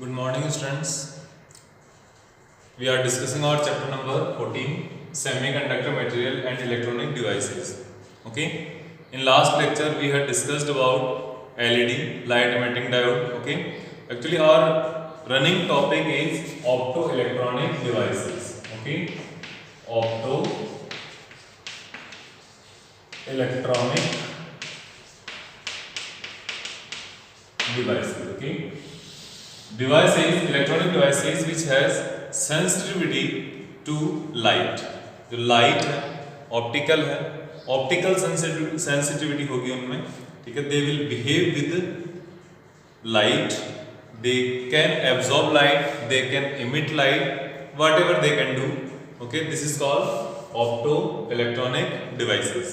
Good morning, students. We are discussing our chapter number 14, Semiconductor Material and Electronic Devices. Okay. In last lecture, we had discussed about LED, light emitting diode. Okay. Actually, our running topic is optoelectronic devices. Okay. Optoelectronic devices. Okay. Devices, electronic devices which has sensitivity to light. जो light है optical है, optical sensitivity होगी उनमें, ठीक है. They will behave with light, they can absorb light, they can emit light, what ever they can do. Okay, this is called opto electronic devices.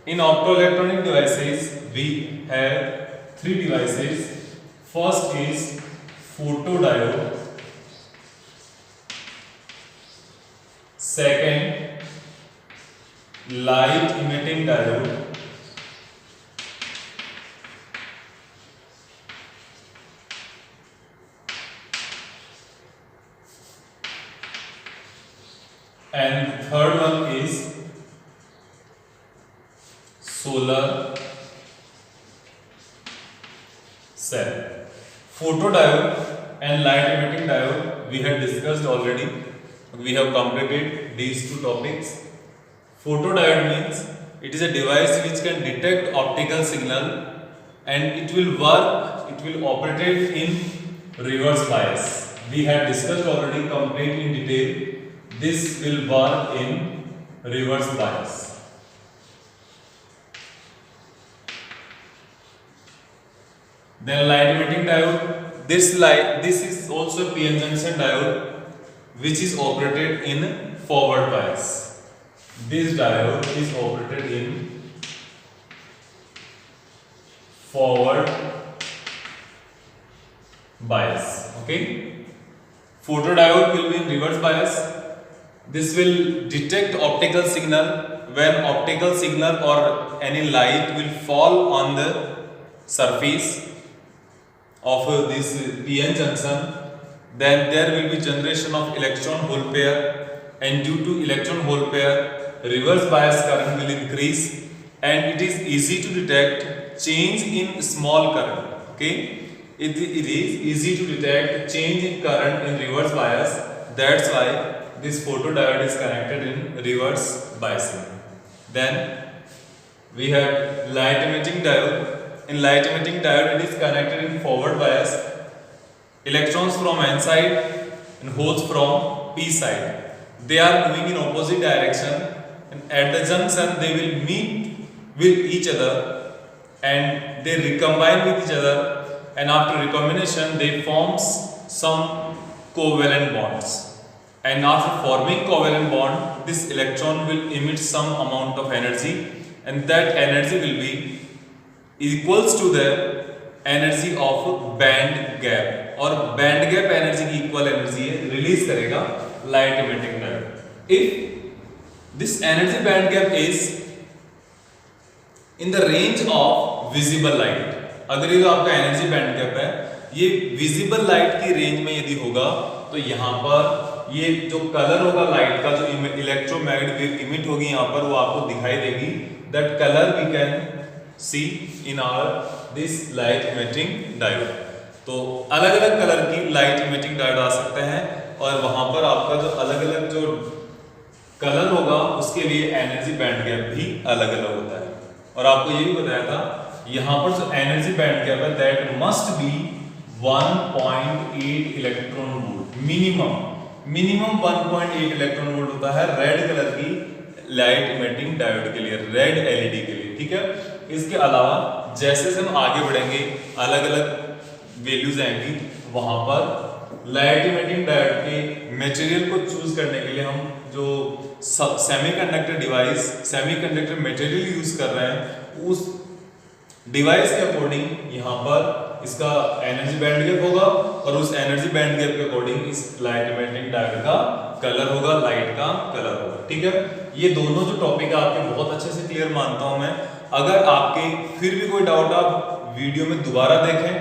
In opto electronic devices we have three devices. First is photodiode, second light emitting diode, and third one is solar cell. Photodiode and light emitting diode we have discussed already. We have completed these two topics. Photodiode means it is a device which can detect optical signal and it will operate in reverse bias. We have discussed already complete in detail. This will work in reverse bias. Then light emitting diode. This is also PN junction diode which is operated in forward bias. This diode is operated in forward bias. Okay. Photodiode will be in reverse bias. This will detect optical signal. When optical signal or any light will fall on the surface of this PN junction, then there will be generation of electron hole pair, and due to electron hole pair reverse bias current will increase and it is easy to detect change in small current. Okay, it is easy to detect change in current in reverse bias. That's why this photodiode is connected in reverse biasing. Then we have light emitting diode. In light emitting diode it is connected in forward bias. Electrons from n side and holes from p side, they are moving in opposite direction, and at the junction they will meet with each other and they recombine with each other, and after recombination they forms some covalent bonds, and after forming covalent bond this electron will emit some amount of energy, and that energy will be equals to the energy of band gap, और band gap energy की equal energy release करेगा light emitting diode. If this energy band gap is in the range of visible light, अगर ये जो आपका energy band gap है ये visible light की range में यदि होगा तो यहाँ पर ये जो कलर होगा लाइट का, जो इलेक्ट्रोमैग्नेटिक वेव इमिट होगी यहाँ पर, वो आपको दिखाई देगी. That colour we can see in our this light emitting diode. तो अलग अलग कलर की लाइट इमिटिंग डायोड आ सकते हैं और वहां पर आपका जो अलग अलग जो कलर होगा उसके लिए एनर्जी बैंड गैप भी अलग अलग होता है. और आपको ये भी बताया था यहाँ पर जो एनर्जी बैंड गैप है that must be 1.8 electron volt minimum 1.8 electron volt होता है रेड कलर की लाइट इमिटिंग डायोड के लिए, रेड एलईडी के लिए. ठीक है. इसके अलावा जैसे हम आगे बढ़ेंगे अलग अलग वैल्यूज आएंगी. वहां पर लाइट इमिटिंग डायोड के मटेरियल को चूज करने के लिए हम जो semiconductor device, semiconductor material use कर रहे हैं उस डिवाइस के अकॉर्डिंग यहाँ पर इसका एनर्जी बैंड गैप होगा और उस एनर्जी बैंड गैप के अकॉर्डिंग इस लाइट इमिटिंग डायोड का कलर होगा, लाइट का कलर होगा. ठीक है. ये दोनों जो टॉपिक है आपके बहुत अच्छे से क्लियर मानता हूं मैं. अगर आपके फिर भी कोई डाउट आप वीडियो में दोबारा देखें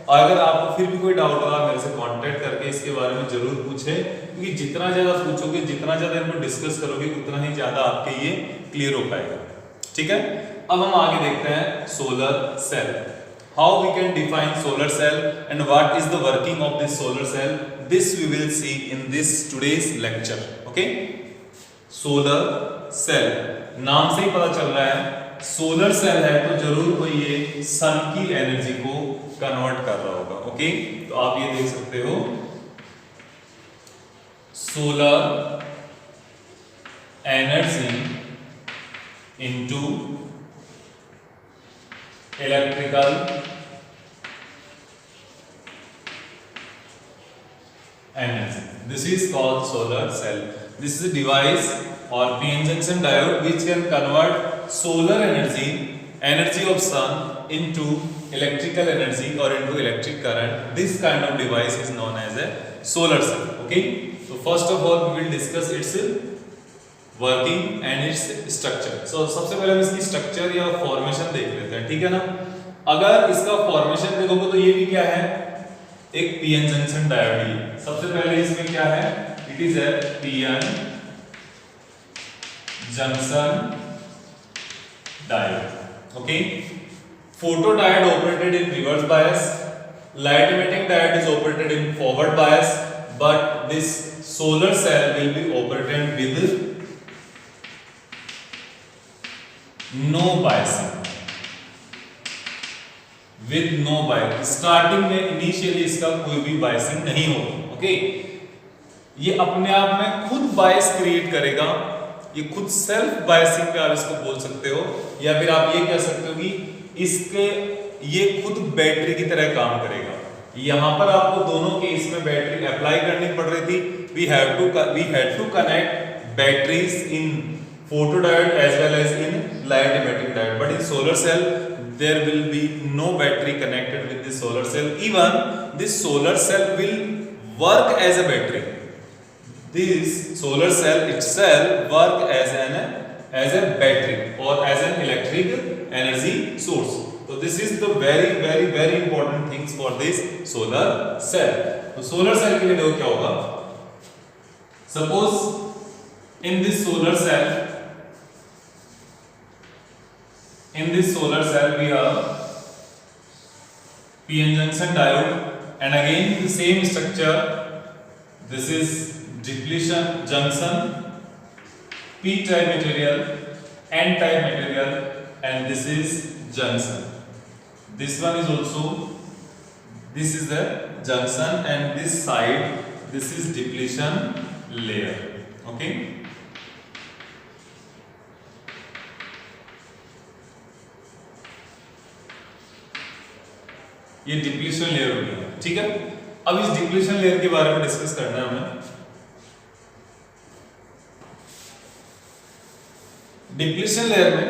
और अगर आपको फिर भी कोई डाउट होगा मेरे से कांटेक्ट करके इसके बारे में जरूर पूछें, क्योंकि जितना ज्यादा पूछोगे, जितना ज्यादा इनको डिस्कस करोगे, उतना ही ज्यादा आपके ये क्लियर हो पाएगा। ठीक है, अब हम आगे देखते हैं solar cell. How we can define solar cell and what is the working of this solar cell, this we will see in this today's lecture. Okay, solar cell नाम से ही पता चल रहा है सोलर सेल है तो जरूर कोई ये सन की एनर्जी को कन्वर्ट कर रहा होगा। ओके, तो आप ये देख सकते हो solar energy into electrical energy. This is called solar cell. This is a device or PN junction diode which can convert solar energy, energy of sun, into electrical energy or into electric current. This kind of device is known as a solar cell. Okay. So first of all we will discuss its working and its structure. So सबसे पहले हम इसकी structure या formation देख लेते हैं, ठीक है ना। अगर इसका formation देखोगे तो ये भी क्या है, एक पीएन जंक्शन डायोड ही। सबसे पहले इसमें क्या है, it is a PN junction diode. Okay, photo diode operated in reverse bias, light emitting diode is operated in forward bias, but this solar cell will be operated with no biasing, with no bias. Starting में initially इसका कोई भी biasing नहीं होगा। Okay, ये अपने आप में खुद बायस क्रिएट करेगा, ये खुद सेल्फ बायसिंग पे आप इसको बोल सकते हो, या फिर आप ये कह सकते हो कि इसके ये खुद बैटरी की तरह काम करेगा। यहां पर आपको दोनों केस में बैटरी अप्लाई करनी पड़ रही थी। We had to connect batteries in photodiode as well as in light emitting diode, but in solar cell there will be no battery connected with this solar cell. Even this solar cell will work as a battery. This solar cell itself work as a battery or as an electric energy source. So this is the very important things for this solar cell. तो solar cell के लिए देखो क्या होगा, suppose in this solar cell we have PN junction diode, and again the same structure. This is depletion junction, P type material, N type material, and this is junction. This one is also, this is the junction, and this side, this is depletion layer. Okay, ये depletion layer हो गया। ठीक है, अब इस depletion layer के बारे में डिस्कस करना है हमें। डिप्लीशन लेयर में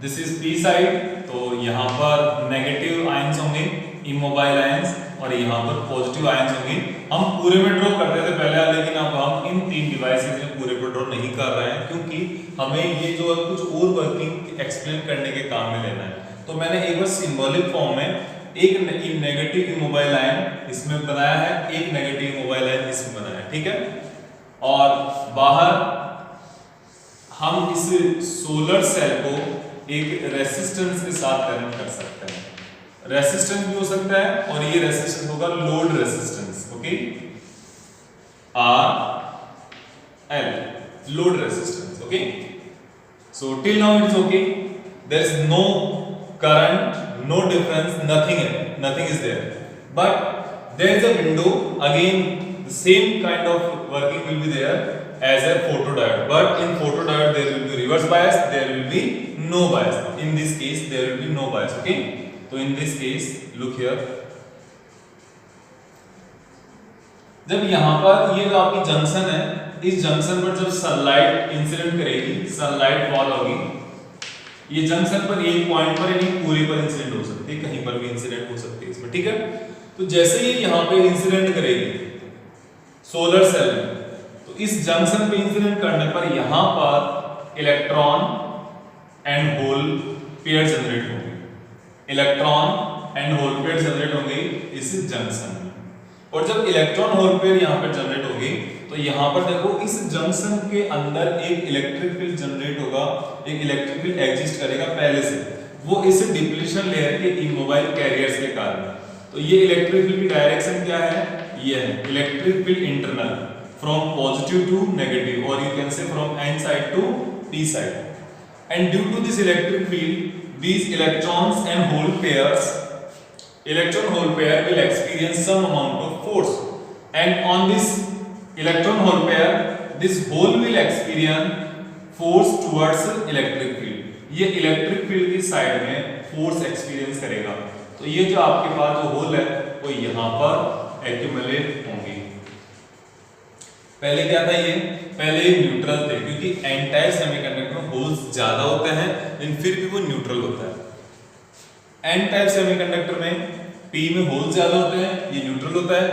दिस इज पी साइड, तो यहां पर नेगेटिव आयंस होंगे, इमोबाइल आयंस, और यहां पर पॉजिटिव आयंस होंगे। हम पूरे में ड्रॉ करते थे पहले, लेकिन अब हम इन तीन डिवाइसेस में पूरे पर ड्रॉ नहीं कर रहे हैं, क्योंकि हमें ये जो है कुछ और वर्किंग एक्सप्लेन करने के काम में लेना है। तो मैंने एक बार सिंबॉलिक फॉर्म में एक नेगेटिव इमोबाइल आयन इसमें बनाया है, एक नेगेटिव इमोबाइल आयन इसमें बनाया है। ठीक है, और बाहर हम इस सोलर सेल को एक रेसिस्टेंस के साथ कनेक्ट कर सकते हैं। रेसिस्टेंस भी हो सकता है, और ये रेसिस्टेंस होगा load resistance. Okay, RL, load resistance. Okay, so till now it's okay, there is no current, no difference, nothing is there, but there is a window, again the same kind of working will be there as a photodiode, but in photodiode there will be reverse bias, there will be no bias. In this case there will be no bias. Okay, so in this case look here, जब यहाँ पर ये जो आपकी junction है, इस junction पर जब सनलाइट इंसिडेंट करेगी, सनलाइट फॉल होगी, ये जंक्शन पर एक पॉइंट पर नहीं पूरे पर इंसिडेंट हो सकती है, कहीं पर भी इंसिडेंट हो सकती है इसमें। ठीक है, तो जैसे ही यहाँ पे इंसिडेंट करेगी सोलर सेल में, तो इस जंक्शन पे इंसिडेंट करने पर यहाँ पर electron and hole pair generate होंगे। Electron and hole pair generate होंगे इस जंक्शन में। और जब इलेक्ट्रॉन होल पेयर यहाँ पर जनरेट होगी तो यहाँ पर देखो इस जंक्शन के अंदर एक इलेक्ट्रिक फील्ड जनरेट होगा, एक इलेक्ट्रिक फील्ड एग्जिस्ट करेगा पहले से, वो इस डिप्लीशन लेयर के इमोबाइल कैरियर्स के कारण। तो ये इलेक्ट्रिक फील्ड की डायरेक्शन क्या है, ये है electric field internal from positive to negative, और you can say from N side to P side. And due to this electric field these electrons and hole pairs, electron hole pair will experience some amount of force, and on this electron hole pair this hole will experience force towards electric field। ये electric field की side में force experience करेगा। तो ये जो आपके पास जो whole है वो यहाँ पर एक्यूमुलेट होंगे। पहले क्या था, ये पहले न्यूट्रल थे क्योंकि एन टाइप सेमीकंडक्टर में होल्स ज्यादा होते हैं लेकिन फिर भी वो न्यूट्रल होता है। एन टाइप सेमीकंडक्टर में पी में होल्स ज्यादा होते हैं, ये न्यूट्रल होता है।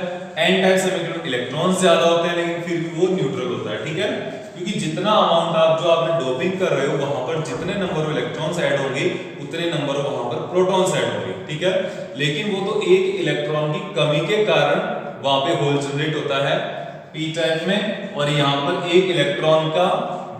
एन टाइप सेमीकंडक्टर में इलेक्ट्रॉन्स ज्यादा होते हैं लेकिन फिर भी वो न्यूट्रल होता है, ठीक है। क्योंकि जितना अमाउंट आप जो आपने डोपिंग कर रहे हो वहां पर जितने नंबर ऑफ इलेक्ट्रॉन्स ऐड होंगे उतने नंबर ऑफ वहां पर प्रोटॉन्स ऐड होंगे, ठीक है। लेकिन वो तो एक इलेक्ट्रॉन की कमी के कारण वहां पे होल जनरेट होता है पी टाइप में, और यहाँ पर एक इलेक्ट्रॉन का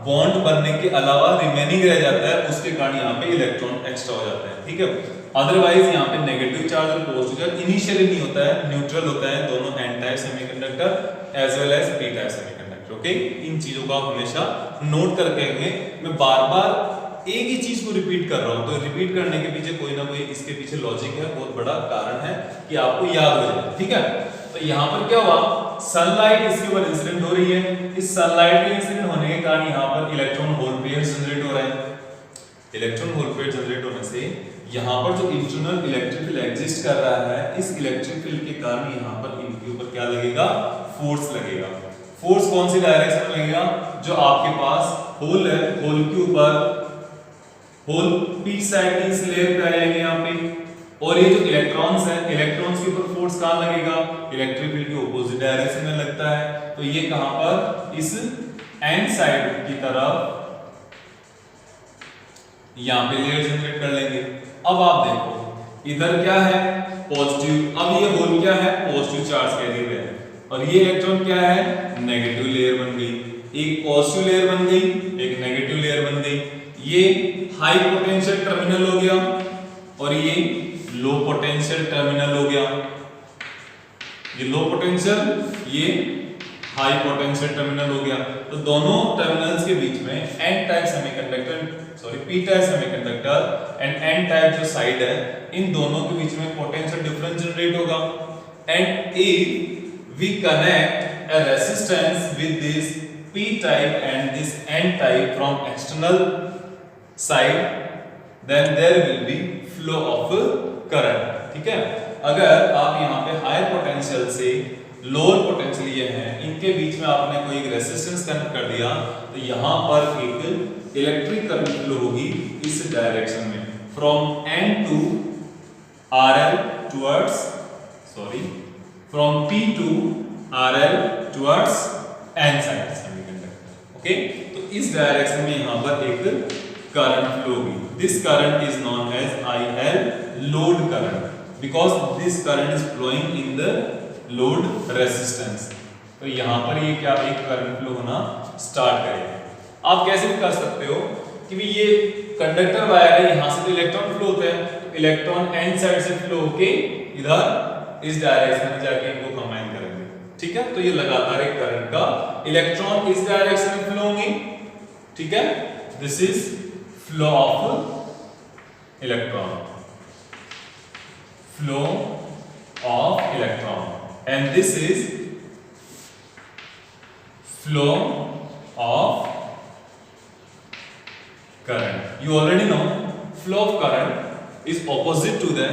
बॉन्ड बनने के अलावा रिमेनिंग रह जाता है, उसके कारण यहाँ पे इलेक्ट्रॉन एक्स्ट्रा हो जाता है, ठीक है। अदरवाइज यहाँ पे नेगेटिव चार्ज और पॉजिटिव चार्ज इनिशियली नहीं होता है, न्यूट्रल होता है दोनों N type semiconductor as well as P type semiconductor, okay. इन चीजों को आप हमेशा नोट करके रखेंगे। मैं बार बार एक ही चीज को रिपीट कर रहा हूँ, तो रिपीट करने के पीछे कोई ना कोई इसके पीछे लॉजिक है, बहुत बड़ा कारण है कि आपको याद हो जाए, ठीक है। तो यहाँ पर क्या हुआ, सनलाइट इसके ऊपर इंसिडेंट हो रही है, इस सनलाइट के इंसिडेंट होने के कारण यहाँ पर इलेक्ट्रॉन होल पेयर जनरेट हो रहे हैं। इलेक्ट्रॉन होल पेयर जनरेट होने से यहाँ पर जो इंटरनल इलेक्ट्रिक फील्ड एग्जिस्ट कर रहा है, इस इलेक्ट्रिक फील्ड के कारण यहाँ पर इनके ऊपर क्या लगेगा, फोर्स लगेगा। फोर्स कौन सी डायरेक्शन में लगेगा, जो आपके पास होल है, होल के ऊपर होल पी साइड की इस लेयर पे आ जाएंगे यहाँ पे, और ये जो इलेक्ट्रॉन्स है, इलेक्ट्रॉन्स के ऊपर फोर्स कहां लगेगा, इलेक्ट्रिक फील्ड के ऑपोजिट डायरेक्शन में लगता है। तो ये कहां पर, इस एन साइड की तरफ यहां पे लेयर जनरेट कर लेंगे। अब आप देखो इधर क्या है, पॉजिटिव, अब ये होल क्या है, पॉजिटिव चार्ज कैरियर है, और ये इलेक्ट्रॉन क्या है, नेगेटिव लेयर बन गई। एक पॉजिटिव लेयर बन गई, एक नेगेटिव लेयर बन गई। ये हाई पोटेंशियल टर्मिनल हो गया और ये लो पोटेंशियल टर्मिनल हो गया। ये लो पोटेंशियल, ये हाई पोटेंशियल टर्मिनल हो गया। तो दोनों टर्मिनल्स के बीच में N type semiconductor, sorry P type semiconductor and N type जो साइड है, इन दोनों के बीच में पोटेंशियल डिफरेंस जनरेट होगा। And if we connect a resistance with this P type and this N type from external side, then there will be flow of current, ठीक है। अगर आप यहाँ पे हायर पोटेंशियल से लोअर पोटेंशियल ये हैं, इनके बीच में आपने कोई एक रेजिस्टेंस कनेक्ट कर दिया, तो यहाँ पर एक इलेक्ट्रिक करंट फ्लो होगी इस डायरेक्शन में, from N to R L towards, sorry from P to R L towards N side semiconductor, okay. तो इस डायरेक्शन में यहाँ पर एक current flow होगी। This current is known as IL load current because this current is flowing in the load resistance। तो यहाँ पर ये क्या, एक करंट फ्लो होना स्टार्ट करेगा। आप कैसे भी कर सकते हो कि भी ये कंडक्टर वायर है, यहाँ से तो इलेक्ट्रॉन फ्लो होते हैं, तो इलेक्ट्रॉन एन साइड से फ्लो होके इधर इस डायरेक्शन में जाके इनको कंबाइन करेंगे, ठीक है। तो ये लगातार एक करंट का, इलेक्ट्रॉन इस डायरेक्शन में फ्लो होंगे, ठीक है। This is flow of electron, flow of electron, and this is flow of current। You already know flow of current is opposite to the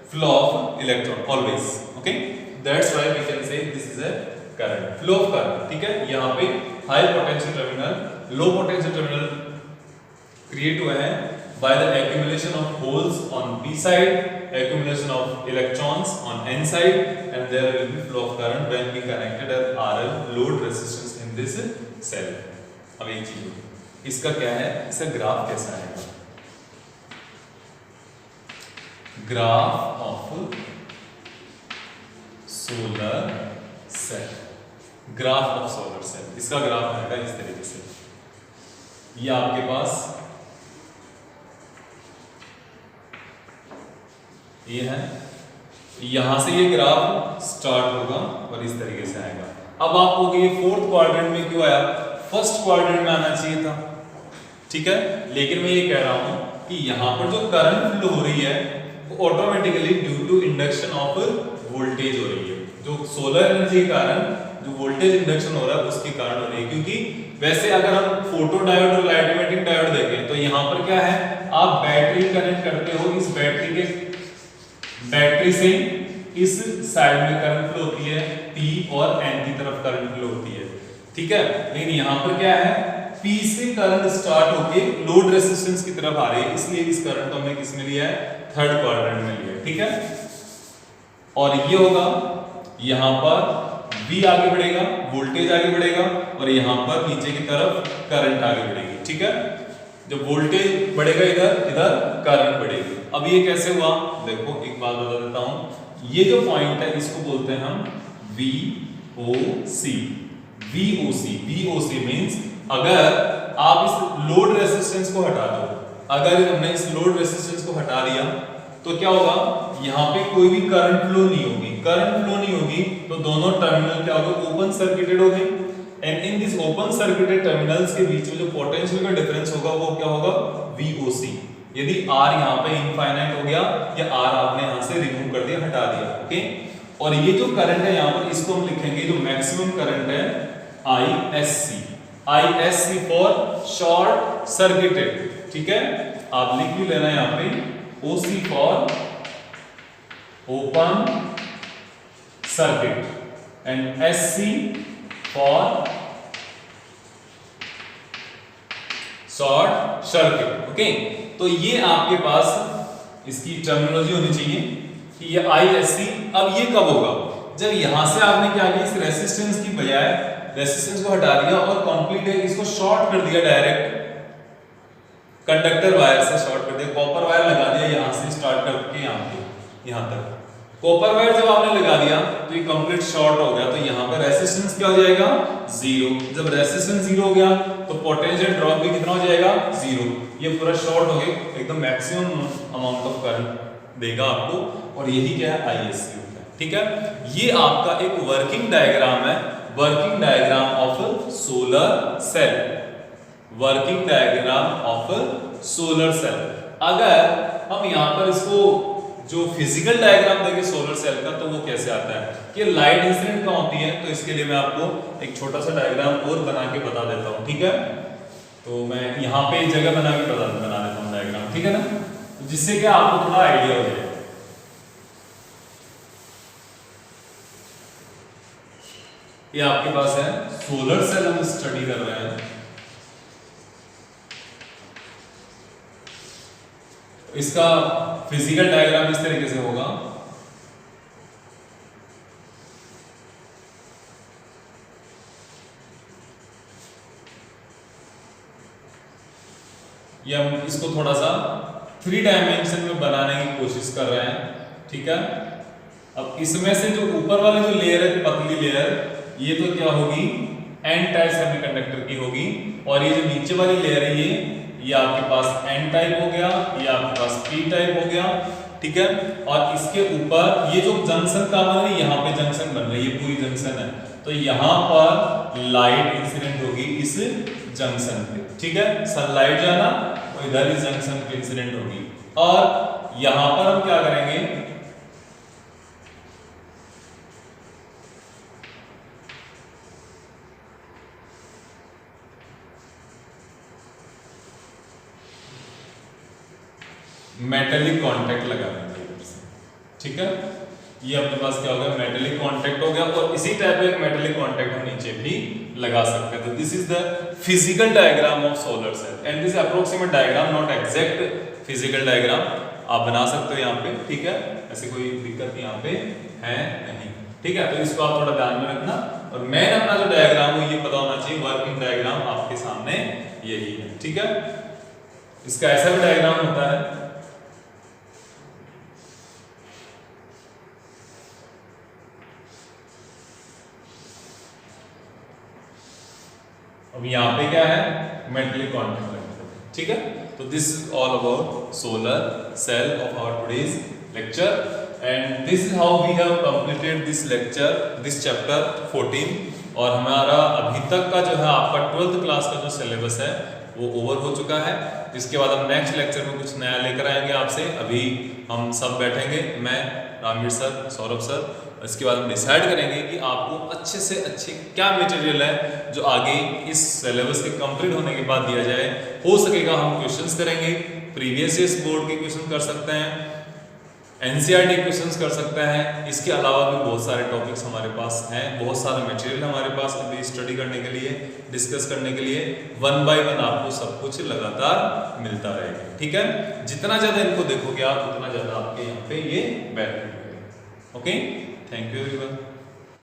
flow of electron always, okay। That's why we can say this is a current, flow of current, ठीक है। यहाँ पे high potential terminal, low potential terminal create हुए हैं by the accumulation of holes on p side, accumulation of electrons on n side, and there will be flow of current when we connected an RL load resistance in this cell। अब एक चीज, इसका क्या है, इसका graph कैसा आएगा, graph of solar cell, graph of solar cell, इसका ग्राफ आएगा इस तरीके से। ये आपके पास ये है, यहां से ये ग्राफ स्टार्ट होगा और इस तरीके से आएगा। अब आप कहोगे ये फोर्थ क्वाड्रेंट में क्यों आया, फर्स्ट क्वाड्रेंट में आना चाहिए था, ठीक है। लेकिन मैं ये कह रहा हूं कि यहां पर जो करंट फ्लो हो रही है वो automatically due to induction of voltage हो रही है, जो सोलर एनर्जी के कारण जो वोल्टेज इंडक्शन हो रहा है उसके कारण हो रही है। क्योंकि वैसे अगर हम फोटो डायोड और लाइट इमिटिंग डायोड देखें तो यहाँ पर क्या है, आप बैटरी कनेक्ट करते हो, इस बैटरी से इस साइड में करंट फ्लो होती है, P और N की तरफ करंट फ्लो होती है, ठीक है। लेकिन यहाँ पर क्या है, P से करंट स्टार्ट होके लोड रेजिस्टेंस की तरफ आ रही है, इसलिए इस करंट को हमने किस में लिया है, थर्ड क्वाड्रेंट में लिया है, ठीक है। और ये होगा यहाँ पर V आगे बढ़ेगा, वोल्टेज आगे बढ़ेगा और यहाँ पर नीचे की तरफ करंट आगे बढ़ेगी, ठीक है। जब वोल्टेज बढ़ेगा इधर, इधर करंट बढ़ेगी। अब ये कैसे हुआ, देखो एक बात बता देता हूं, ये जो पॉइंट है इसको बोलते हैं हम VOC। VOC मींस अगर आप इस लोड रेजिस्टेंस को हटा दो, अगर हमने इस लोड रेजिस्टेंस को हटा दिया तो क्या होगा, यहाँ पे कोई भी करंट फ्लो नहीं होगी। करंट फ्लो नहीं होगी तो दोनों टर्मिनल क्या होगा, ओपन सर्किटेड हो गए। And in this open circuited terminals के बीच में जो पोटेंशियल का डिफरेंस होगा वो क्या होगा, VOC। यदि R यहाँ पे इनफाइनाइट हो गया या R आपने यहाँ से रिमूव कर दिया, हटा दिया, ओके। और ये जो करंट है यहाँ पर, इसको हम लिखेंगे जो मैक्सिमम करंट है ISC फॉर शॉर्ट सर्किटेड, ठीक है। आप लिख भी लेना यहाँ पे OC for open circuit and SC for short circuit, okay. तो ये आपके पास इसकी टर्मिनोलॉजी होनी चाहिए कि ये ISC। अब ये कब होगा, जब यहां से आपने क्या किया, इस रेजिस्टेंस की बजाय रेजिस्टेंस को हटा दिया और कंप्लीट है इसको शॉर्ट कर दिया, डायरेक्ट कंडक्टर वायर से शॉर्ट कर दिया, कॉपर वायर लगा दिया यहां से स्टार्ट करके यहां तक। कॉपर वायर जब आपने लगा दिया तो ये कंप्लीट शॉर्ट हो गया, तो यहाँ पे रेजिस्टेंस क्या हो जाएगा, जीरो। जब रेजिस्टेंस जीरो हो गया तो पोटेंशियल ड्रॉप भी कितना हो जाएगा, जीरो। ये पूरा शॉर्ट हो गया, एकदम मैक्सिमम अमाउंट ऑफ करंट देगा आपको, और यही क्या है, ISC होता है, ठीक है। ये आपका एक वर्किंग डायग्राम है, working diagram of solar cell, working diagram of solar cell. अगर हम यहाँ पर इसको जो फिजिकल डायग्राम देंगे सोलर सेल का तो वो कैसे आता है कि लाइट इंसिडेंट कहाँ होती है, तो इसके लिए मैं आपको एक छोटा सा डायग्राम और बना के बता देता हूँ, ठीक है। तो मैं यहाँ पे एक जगह बना देता हूँ डायग्राम, ठीक है ना, तो जिससे कि आपको थोड़ा आइडिया हो जाए। ये आपके पास है सोलर सेल, हम स्टडी कर रहे हैं। इसका फिजिकल डायग्राम इस तरीके से होगा, ये हम इसको थोड़ा सा 3 डायमेंशन में बनाने की कोशिश कर रहे हैं, ठीक है। अब इसमें से जो ऊपर वाली जो लेयर है, पतली लेयर, ये तो क्या होगी, एन टाइप सेमीकंडक्टर की होगी, और ये जो नीचे वाली लेयर है ये आपके पास एन टाइप हो गया, ये आपके पास पी टाइप हो गया, ठीक है। और इसके ऊपर ये जो जंक्शन का बन रही है, यहाँ पे जंक्शन बन रही है, ये पूरी जंक्शन है, तो यहाँ पर लाइट इंसिडेंट होगी इस जंक्शन पे, ठीक है। सनलाइट जाना और इधर इस जंक्शन पे इंसिडेंट होगी, और यहाँ पर हम क्या करेंगे, मेटेलिक कांटेक्ट लगा देंगे इधर से, ठीक है। ये अपने पास क्या हो गया, मेटेलिक कांटेक्ट हो गया, और इसी टाइप का एक मेटेलिक कांटेक्ट हम नीचे भी लगा सकते हैं। तो this is the physical diagram of solar cell and this approximate diagram, not exact physical diagram, आप बना सकते हो यहाँ पे, ठीक है। ऐसे कोई दिक्कत यहाँ पे है नहीं, ठीक है। तो इसको आप थोड़ा ध्यान में रखना, और मेन अपना जो डायग्राम हो ये पता होना चाहिए, वर्किंग डायग्राम आपके सामने यही है, ठीक है। इसका ऐसा भी डायग्राम होता है, अब यहाँ पे क्या है, मेटलिक कॉन्टैक्ट लेंथ, ठीक है। तो this is all about solar cell of our today's lecture and this is how we have completed this lecture, this chapter 14। और हमारा अभी तक का जो है आपका 12th क्लास का जो सिलेबस है वो ओवर हो चुका है। इसके बाद हम नेक्स्ट लेक्चर में कुछ नया लेकर आएंगे आपसे। अभी हम सब बैठेंगे, मैं, रामवीर सर, सौरभ सर। इसके बाद हम डिसाइड करेंगे कि आपको अच्छे से अच्छे क्या मटेरियल है जो आगे इस सिलेबस के कंप्लीट होने के बाद दिया जाए। हो सकेगा हम क्वेश्चंस करेंगे, प्रीवियस ईयर्स बोर्ड के क्वेश्चन कर सकते हैं, एनसीईआरटी क्वेश्चंस कर सकते हैं। इसके अलावा भी बहुत सारे टॉपिक्स हमारे पास हैं, बहुत सारा मटेरियल हमारे पास अभी स्टडी करने के लिए, डिस्कस करने के लिए। 1 बाय 1 आपको सब कुछ लगातार मिलता रहेगा, ठीक है। जितना ज़्यादा इनको देखोगे आप उतना ज़्यादा आपके यहाँ पे ये बेनिफिट होगा। Okay, thank you everyone.